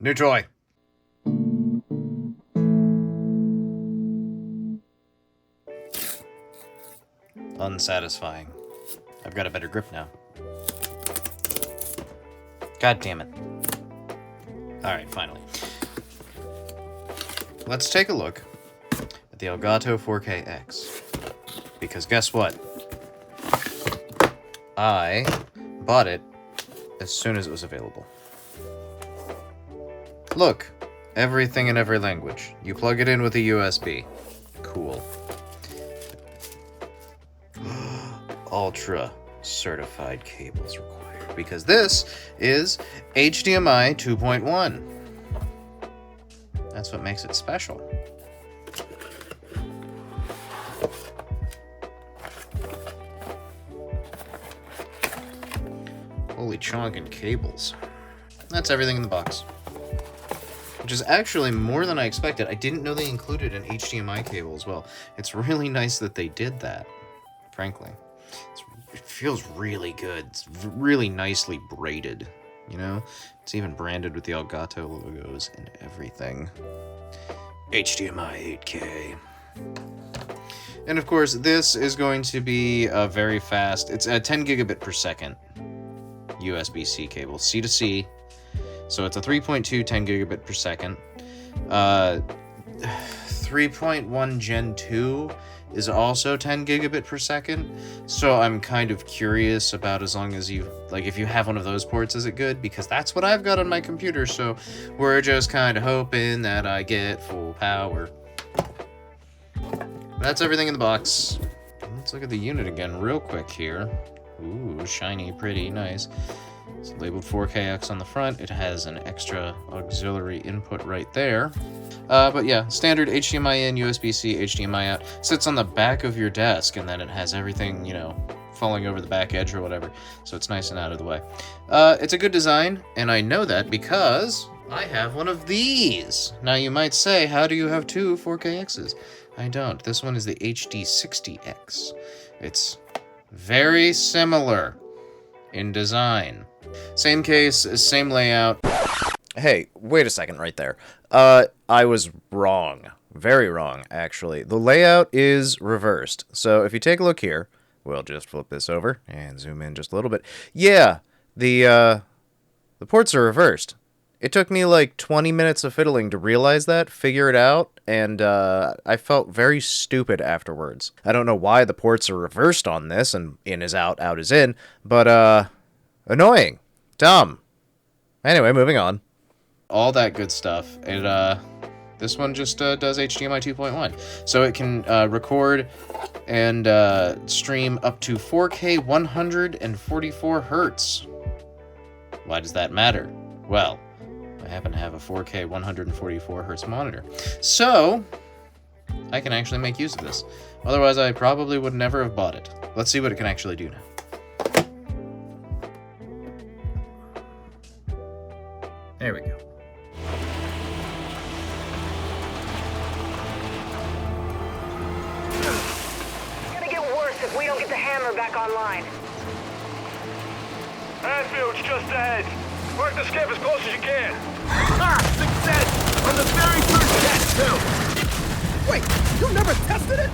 New toy. Unsatisfying. I've got a better grip now. God damn it. Alright, finally. Let's take a look at the Elgato 4K-X. Because guess what? I bought it as soon as it was available. Look, everything in every language. You plug it in with a USB. Cool. Ultra certified cables required, because this is HDMI 2.1. That's what makes it special. Holy chonkin' cables. That's everything in the box. Which is actually more than I expected. I didn't know they included an HDMI cable as well. It's really nice that they did that, frankly. It feels really good. It's really nicely braided, you know? It's even branded with the Elgato logos and everything. HDMI 8K. And of course, this is going to be a very fast, it's a 10 gigabit per second USB-C cable, C to C. So it's a 3.2 10 gigabit per second. 3.1 Gen 2 is also 10 gigabit per second. So I'm kind of curious about, as long as you, like, if you have one of those ports, is it good? Because that's what I've got on my computer, so we're just kind of hoping that I get full power. That's everything in the box. Let's look at the unit again real quick here. Ooh, shiny, pretty, nice. It's labeled 4KX on the front. It has an extra auxiliary input right there. But yeah, standard HDMI in, USB-C, HDMI out. Sits on the back of your desk, and then it has everything, you know, falling over the back edge or whatever. So it's nice and out of the way. It's a good design, and I know that because I have one of these. Now you might say, how do you have two 4KXs? I don't. This one is the HD60X. It's very similar in design. Same case, same layout. Hey, wait a second right there. I was wrong. Very wrong, actually. The layout is reversed. So if you take a look here, we'll just flip this over and zoom in just a little bit. Yeah, the ports are reversed. It took me like 20 minutes of fiddling to realize that, figure it out, and I felt very stupid afterwards. I don't know why the ports are reversed on this, and in is out, out is in, but annoying. Dumb. Anyway, moving on. All that good stuff. This one just does HDMI 2.1. So it can record and stream up to 4K 144 hertz. Why does that matter? Well, I happen to have a 4K 144 hertz monitor. So I can actually make use of this. Otherwise, I probably would never have bought it. Let's see what it can actually do now. There we go. It's gonna get worse if we don't get the hammer back online. Anfield's just ahead. Work the skiff as close as you can. Ah! Success! On the very first test, too! Wait, you never tested it?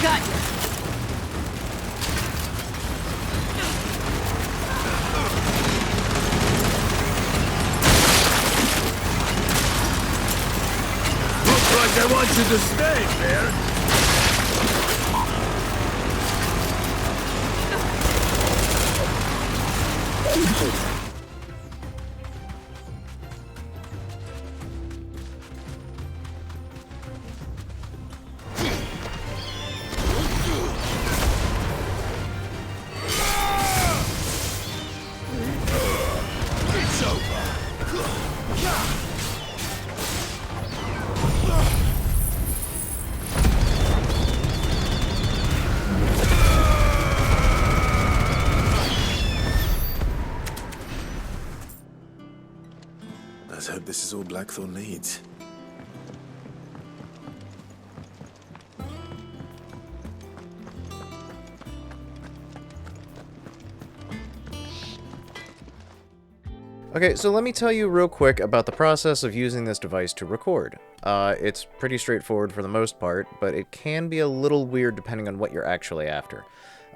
Got you! Looks like I want you to stay, man. It's over. Let's hope this is all Blackthorn needs. Okay, so let me tell you real quick about the process of using this device to record. It's pretty straightforward for the most part, but it can be a little weird depending on what you're actually after.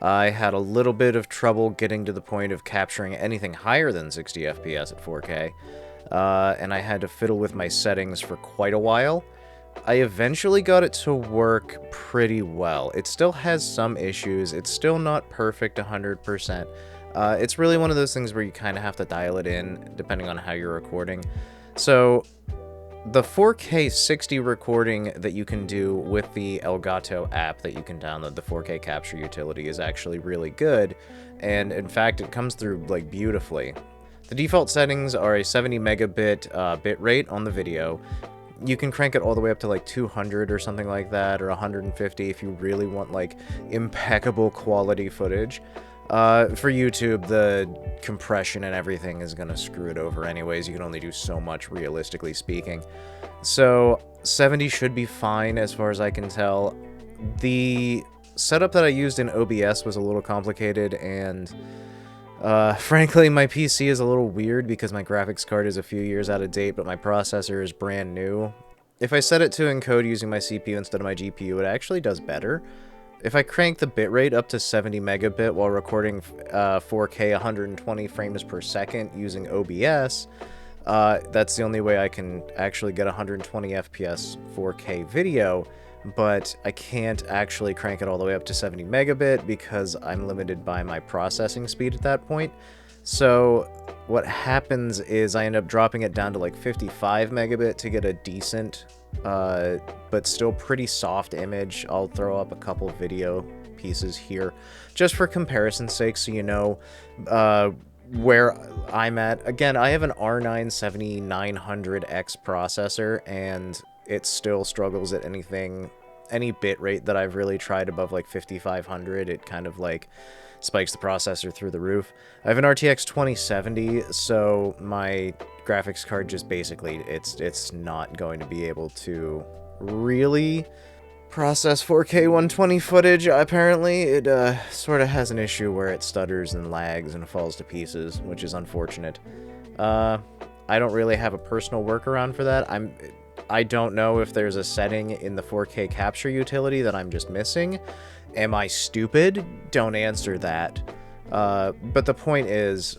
I had a little bit of trouble getting to the point of capturing anything higher than 60 FPS at 4K, and I had to fiddle with my settings for quite a while. I eventually got it to work pretty well. It still has some issues, it's still not perfect 100%. It's really one of those things where you kind of have to dial it in, depending on how you're recording. So, the 4K 60 recording that you can do with the Elgato app that you can download, the 4K capture utility, is actually really good, and in fact, it comes through, like, beautifully. The default settings are a 70 megabit bit rate on the video. You can crank it all the way up to like 200 or something like that, or 150 if you really want like impeccable quality footage. For YouTube, the compression and everything is gonna screw it over anyways. You can only do so much, realistically speaking. So 70 should be fine as far as I can tell. The setup that I used in OBS was a little complicated, and frankly, my PC is a little weird because my graphics card is a few years out of date, but my processor is brand new. If I set it to encode using my CPU instead of my GPU, it actually does better. If I crank the bitrate up to 70 megabit while recording 4K 120 frames per second using OBS, that's the only way I can actually get 120 FPS 4K video, but I can't actually crank it all the way up to 70 megabit because I'm limited by my processing speed at that point. So what happens is I end up dropping it down to like 55 megabit to get a decent, but still pretty soft image. I'll throw up a couple video pieces here just for comparison's sake, so you know where I'm at. Again, I have an R9 7900X processor, and it still struggles at any bit rate that I've really tried above like 5500. It kind of like spikes the processor through the roof. I have an RTX 2070, so my graphics card just basically, it's not going to be able to really process 4K 120 footage. Apparently, it sort of has an issue where it stutters and lags and falls to pieces, which is unfortunate. I don't really have a personal workaround for that. I don't know if there's a setting in the 4K capture utility that I'm just missing. Am I stupid? Don't answer that. But the point is,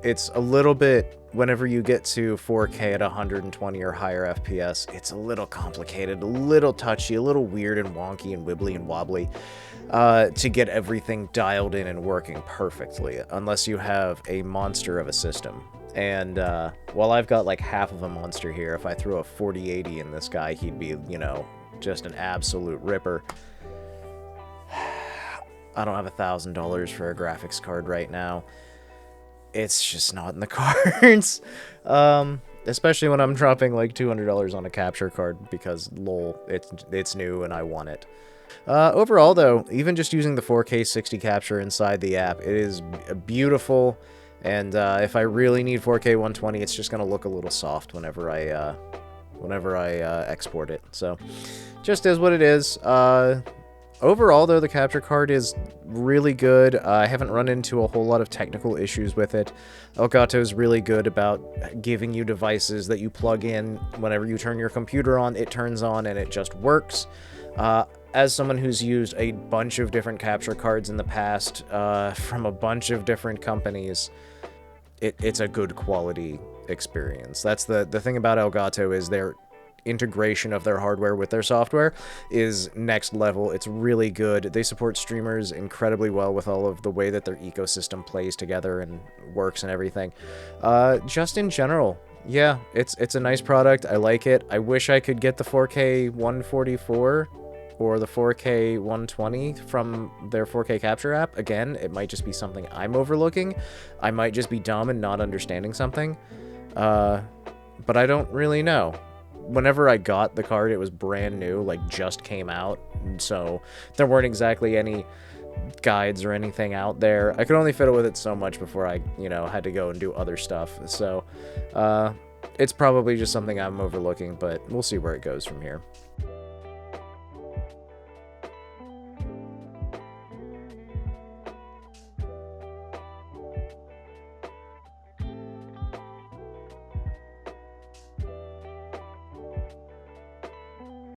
it's a little bit, whenever you get to 4K at 120 or higher FPS, it's a little complicated, a little touchy, a little weird and wonky and wibbly and wobbly to get everything dialed in and working perfectly, unless you have a monster of a system. And while I've got like half of a monster here, if I threw a 4080 in this guy, he'd be, you know, just an absolute ripper. I don't have $1,000 for a graphics card right now. It's just not in the cards. Especially when I'm dropping like $200 on a capture card because, lol, it's new and I want it. Overall, though, even just using the 4K 60 capture inside the app, it is beautiful. And if I really need 4K 120, it's just going to look a little soft whenever I export it. So, just is what it is. Overall, though, the capture card is really good. I haven't run into a whole lot of technical issues with it. Elgato is really good about giving you devices that you plug in. Whenever you turn your computer on, it turns on and it just works. As someone who's used a bunch of different capture cards in the past from a bunch of different companies, it's a good quality experience. That's the thing about Elgato, is their integration of their hardware with their software is next level. It's really good. They support streamers incredibly well with all of the way that their ecosystem plays together and works and everything. Just in general, yeah, it's a nice product. I like it. I wish I could get the 4K 144 or the 4K 120 from their 4K capture app. Again, it might just be something I'm overlooking. I might just be dumb and not understanding something. But I don't really know. Whenever I got the card, it was brand new, like just came out, so there weren't exactly any guides or anything out there. I could only fiddle with it so much before I, had to go and do other stuff. So, it's probably just something I'm overlooking, but we'll see where it goes from here.